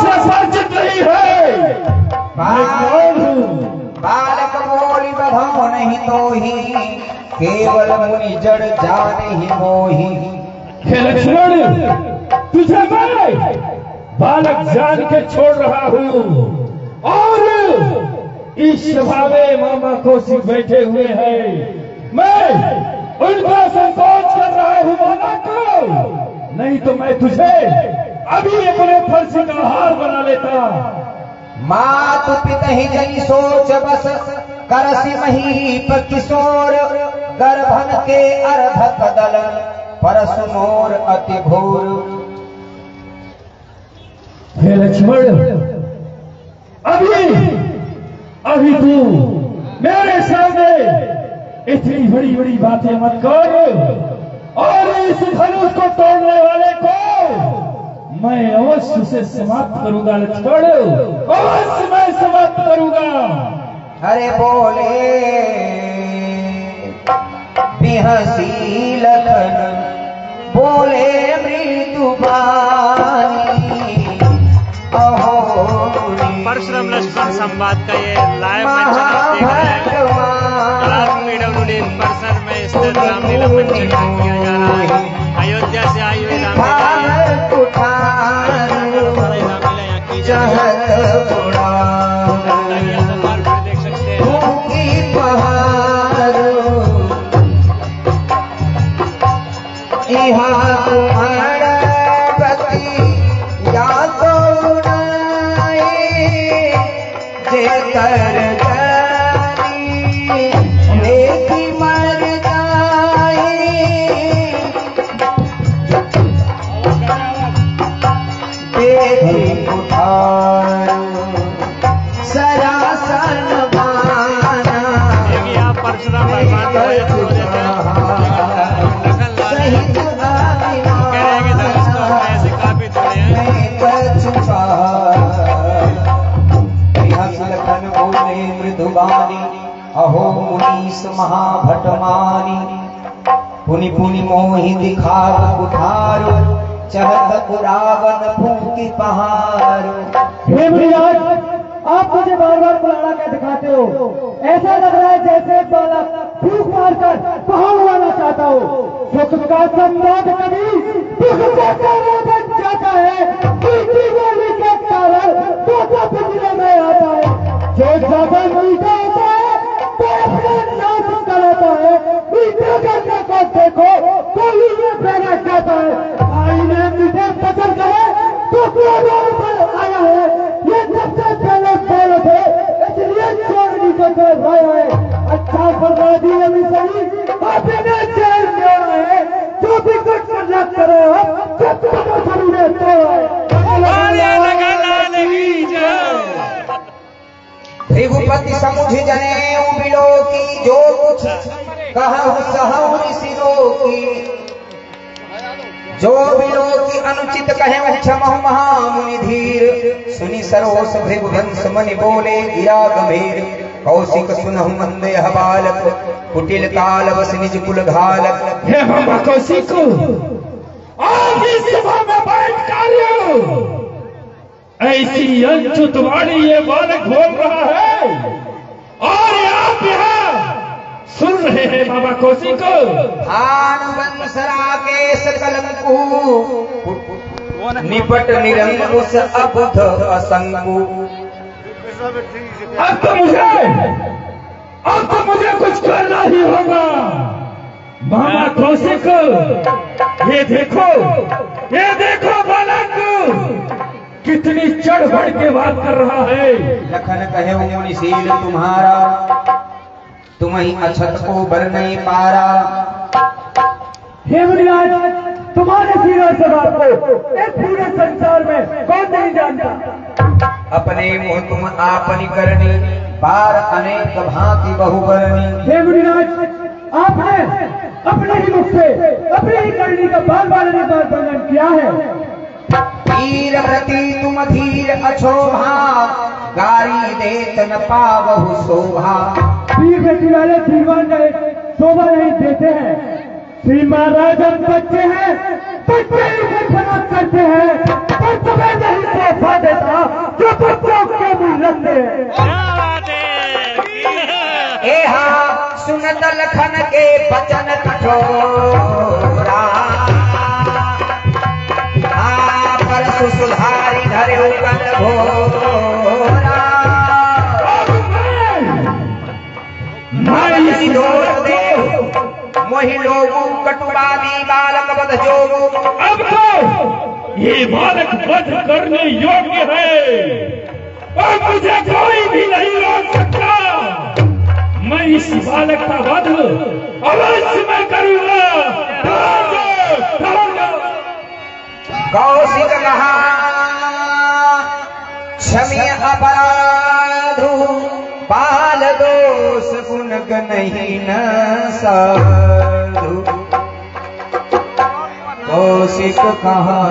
से परिचित नहीं है। बालक बोली बधाओ नहीं तो ही केवल मुनि जड़ जाने ही मोही। हे लक्ष्मण, तुझे मैं बालक जान के छोड़ रहा हूँ और इस सभा में मामा कौशिक बैठे हुए हैं। मैं उनका संकोच कर रहा हूँ बालक को, नहीं तो मैं तुझे अभी अपने फर्जी का हार बना लेता। मातु पिता ही जनी सोच बस करसी महीप किशोर गर्भन के अर्ध कदल परसु मोर अति घोर। हे लक्ष्मण, अभी तू मेरे सामने इतनी बड़ी बड़ी बातें मत कर और इस धनुष को तोड़ने वाले को मैं अवश्य से समाप्त करूंगा। लक्ष्मण, अवश्य मैं समाप्त करूंगा। अरे बोले बिहसी लखन बोले मृदु बानी। परशुराम लक्ष्मण संवाद का ये लाइव मंचन आप देख रहे हैं। PWD परिसर में स्थित रामलीला मंचन किया जा रहा है। अयोध्या से आई हुई रामलीला यहाँ देख सकते हैं। परशुराम भगवान को ऐसे काफी थोड़े हैं। मृदुबानी अहो मुनीस महाभटमानी पुनि पुनि मोहि दिखाव कुठार चहत पुरावन फूकी पहाड़। हे मुनिराज, आप मुझे बार बार बुलाना क्या दिखाते हो? ऐसा लग रहा है जैसे बालक फूंक मारकर पहाड़ उड़ाना चाहता हो। सुख का संवाद कभी दुख का कारण बन जाता है। मीठी बोली के कारण तोता पिंजरे में आता है। जो ज्यादा मीठा होता है तो अपने नाम कराता है। मीठा करने को देखो तो ये बैठ जाता है। आई ने मीठे पसंद करे तो क्रोध पर आया है। ये सबसे पहले दौलत है, इसलिए चोरी करके लाया है। अच्छा फरमा दी अभी सही, आपने जेल में है। जो भी कुछ लग करे सब शरीर भृगुपति समुझ जने उबिलो की जो कुछ कहु सहु ऋषिलो की। जो बिलो की अनुचित कहे क्षमहु महामुनि धीर। सुनि सरोस भृगुवंश मनि बोले गिरा गंभीर। कौशिक सुनहु मंद यह बालक कुटिल काल बस निज कुल घालक। हे मामा कौशिक, आज इस सभा में बैठ कर ऐसी अनचुत वाणी ये बालक बोल रहा है और आप यहाँ सुन रहे हैं। मामा कौशिक, भान वंश राकेश कलंकु निपट निरंकुश अबुध असंकु। अब तो मुझे कुछ करना ही होगा। मामा कौशिक, ये देखो बालक कितनी चढ़ बढ़ के बात कर रहा है। लखन कहे मुनिशील तुम्हारा तुम ही अछत को बर नहीं पारा। हे मुनिराज, तुम्हारे सीरत से बात को इस पूरे संसार में कौन नहीं जानता। अपने मुँह तुम आपनी करनी बार अनेक भांति बहुबरनी। हे मुनिराज, आपने अपने ही मुख से अपनी ही करनी का बार बार वर्णन किया है। वीर प्रति तुम धीर अछोभा गारी देत न पावहु शोभा। वीर बेटी वाले धीरवान गए शोभा नहीं देते हैं। श्री महाराज बच्चे हैं, बच्चे फर्क करते हैं पर तुम्हें नहीं शोभा देता। रखते हैं। क्या बात है। ए हाँ सुनत लखन के बचन कठोरा परसु सुधारी धरे उगल घोरा माई दोष देव मोहि लोगु कटुबादी बालक बध जोगु। अब तो ये बालक वध करने योग्य है और मुझे कोई भी नहीं रोक सकता। मैं इस बालक का वध अवश्य मैं करूंगा। कौशिक कहा क्षम्य अपराधु बाल दोष गुणक नहीं न साधु। कौशिक कहा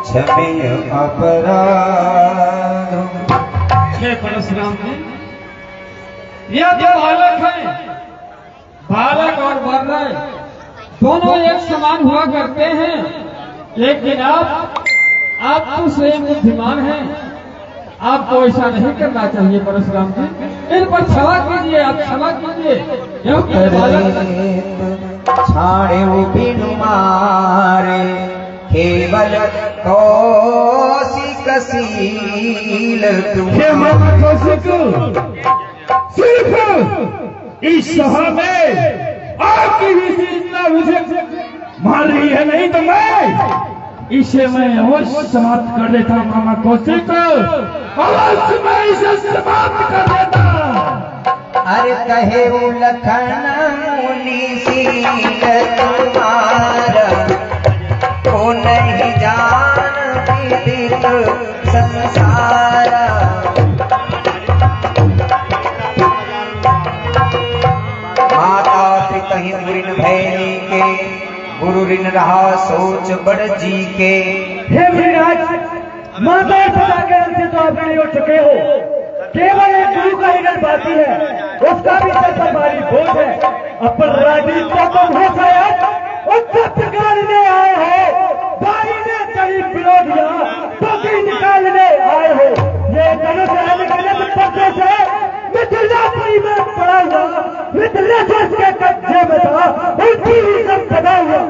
क्षम्य अपराधु। हे परशुराम जी, यह जो बालक है, बालक और वर्ण दोनों एक समान हुआ करते हैं, लेकिन आप तो स्वयं बुद्धिमान हैं। आपको ऐसा नहीं करना चाहिए परशुराम जी। इन पर क्षमा कीजिए, आप क्षमा कीजिए। क्योंकि बालक छाड़े बिनु मारे केवल कौशिक सील हे माता कौशिक, सिर्फ इस सभा में आपकी भी इतना मुझे मान रही है, नहीं तो इसे मैं अवश्य समाप्त कर देता। मामा कौशिक, अवश्य मैं इसे समाप्त कर देता। अरे कहे लखन मुनि सील तुम्हारा को नहीं जान विदित संसारा। माता पितहि ऋण भैरी के गुरु ऋण रहा सोच बड़ जी के। हे विराज, माता पिता के ऋण से तो आप ऋणी हो चुके हो। केवल एक गुरु का ही ऋण बाकी है, उसका भी सर पर भारी बोझ है। अपन राजनीति को तुम हो शायद उससे बिगाड़ने आए हो। भाई ने करीब विरोधिया तो भी निकालने आए हो। ये धनुष गलत पत्ते से मिथिलापुरी में पड़ा हुआ मिथिलेश्वर के कब्जे में था, उनकी ही सब सदा हुआ।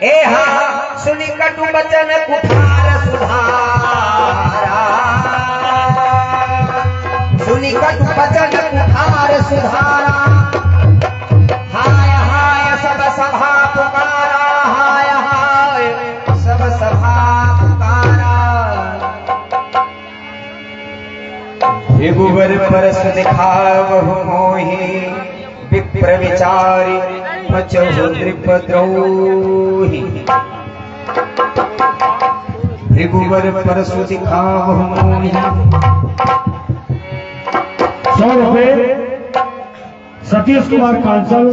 ए हाँ सुनी कटु बचन कुठार सुधारा। सुनी कटु बचन कुठार सुधारा। हाय हाय सब सभा पुकारा। हाय हाय सब सभा पुकारा। रघुवर परस दिखावहु मोहि विप्र विचारी पचहु नृपद्रोही। रघुवर परस दिखावहु मोहि। 100 रुपए सतीश कुमार कांसल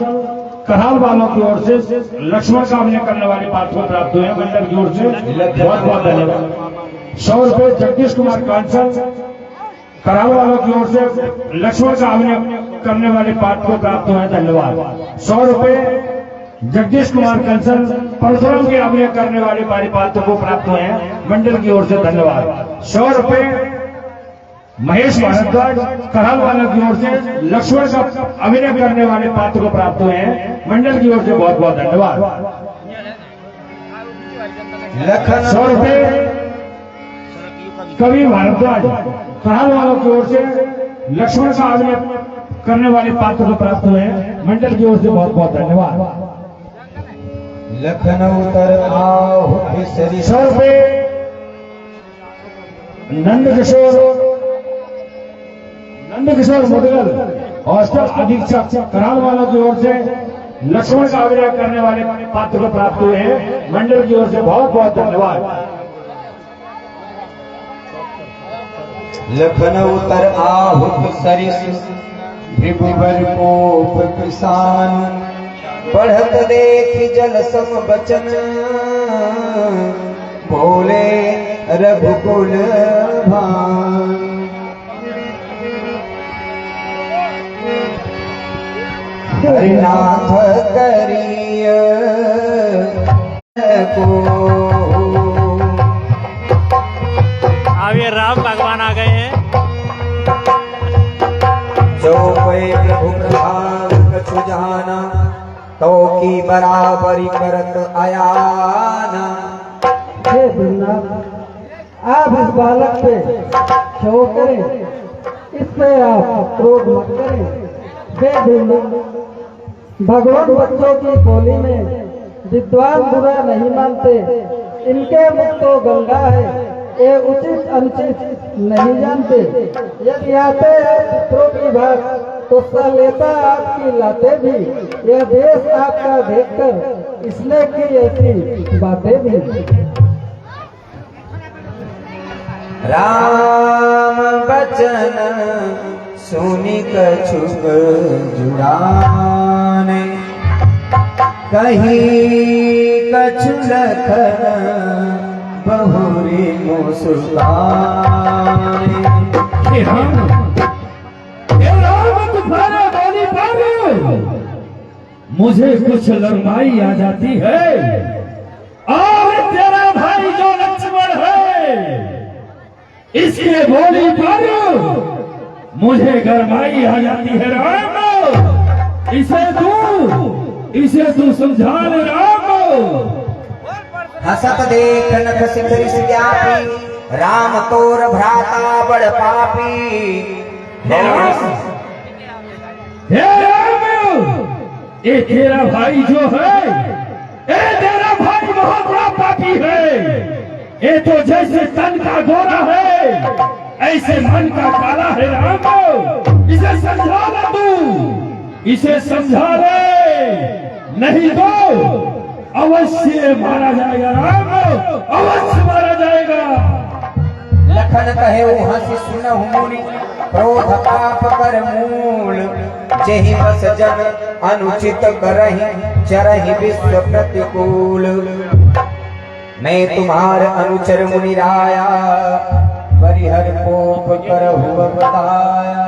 कराल वालों की ओर से लक्ष्मण का अभिनय करने वाली बात को प्राप्त हुए हैं। मंडल की ओर से बहुत बहुत धन्यवाद। 100 रुपए जगदीश कुमार कांसल कराल वालों की ओर से लक्ष्मण का अभिनय करने वाले पाठ को प्राप्त हुए हैं। धन्यवाद। 100 रुपए जगदीश कुमार कंसल परशुराम के अभिनय करने वाले पारिपात्र को प्राप्त हुए हैं। मंडल की ओर से धन्यवाद। 100 रुपए महेश भारद्वाज कराल वालों की ओर से लक्ष्मण का अभिनय करने वाले पात्र को प्राप्त हुए हैं। मंडल की ओर से बहुत बहुत धन्यवाद। 100 रुपए कवि भारद्वाज कराल वालों की ओर से लक्ष्मण का अभिनय करने वाले पात्र को प्राप्त हुए हैं। मंडल की ओर से बहुत बहुत धन्यवाद। लखनऊ तर आओ 100 रुपए नंद किशोर मुदगल हॉस्टल अधीक्षक कराल वालों की ओर से लक्ष्मण का अभिनय करने वाले पात्र को प्राप्त हुए हैं। मंडल की ओर से बहुत बहुत धन्यवाद। लखनऊ तर आहुत सरिस भृगुवर कोप किसान। बढ़त देख जल सम बचन बोले रघुकुल भान। हरिनाथ करिय को अब ये राम भगवान आ गए हैं। जो कोई प्रभु प्रभाव कछु जाना तो की बराबरी करत आयाना। हे भीमनाथ, आप इस बालक पे क्षोभ करें, इस पे आप क्रोध मत करें। हे भीमनाथ, भगवान बच्चों की बोली में विद्वान बुरा नहीं मानते, इनके मुख तो गंगा है, ये उचित अनुचित नहीं जानते। यदि आते हैं चित्रों की बात तो सलेता आपकी लाते भी, यह देश आपका देखकर इसने की ऐसी बातें भी। राम बचन सुनि कछुक जुड़ाने, कहीं कछु लखन बहुरी मुस्काने। हे राम तुम्हारे बोली पर मुझे कुछ लड़ाई आ जाती है, और तेरा भाई जो लक्ष्मण है इसके बोली पर मुझे गरमाई आ जाती है। राम इसे तू समझा ले राम। हसत देख नख सिखरिस व्यापी, राम तोर भ्राता बड़ पापी। हे राम, ये तेरा भाई जो है, ये तेरा भाई बहुत बड़ा पापी है। ये तो जैसे तन का गोरा है ऐसे मन का काला है। राम, इसे समझा ले तू, इसे समझा ले, नहीं तो अवश्य मारा जाएगा। राम, अवश्य मारा जाएगा। लखन कहे हंसी सुनहु मुनि, क्रोध पाप कर मूल। जेहि बस जन अनुचित करहि, चरहि विश्व प्रतिकूल। मैं तुम्हार अनुचर मुनि राया, परिहर कोप करहु बताया।